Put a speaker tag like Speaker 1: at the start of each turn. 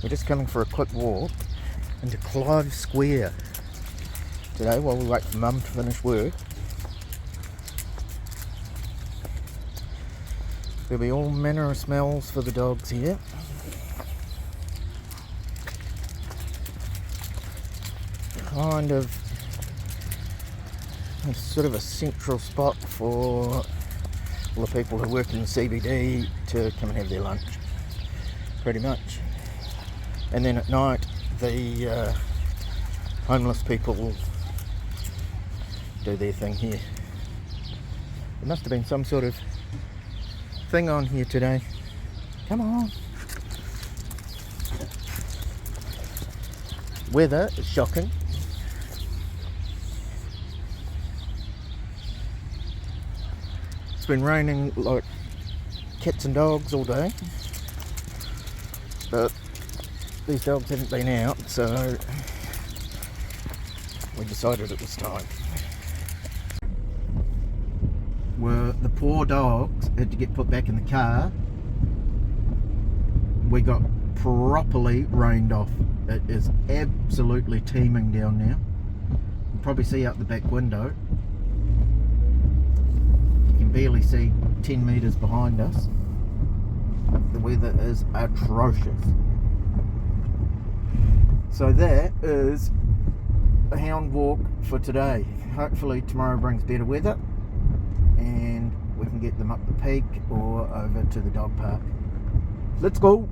Speaker 1: We're just coming for a quick walk into Clove Square today while we wait for Mum to finish work. There'll be all manner of smells for the dogs here. Kind of sort of a central spot for all the people who work in the CBD to come and have their lunch, pretty much. And then at night the homeless people will do their thing here. There must have been some sort of thing on here today. Come on. Weather is shocking. It's been raining like cats and dogs all day, but these dogs haven't been out, so we decided it was time. Well, the poor dogs had to get put back in the car. We got properly rained off. It is absolutely teeming down now. You can probably see out the back window. You can barely see 10 metres behind us. The weather is atrocious. So that is a hound walk for today. Hopefully tomorrow brings better weather and we can get them up the peak or over to the dog park. Let's go!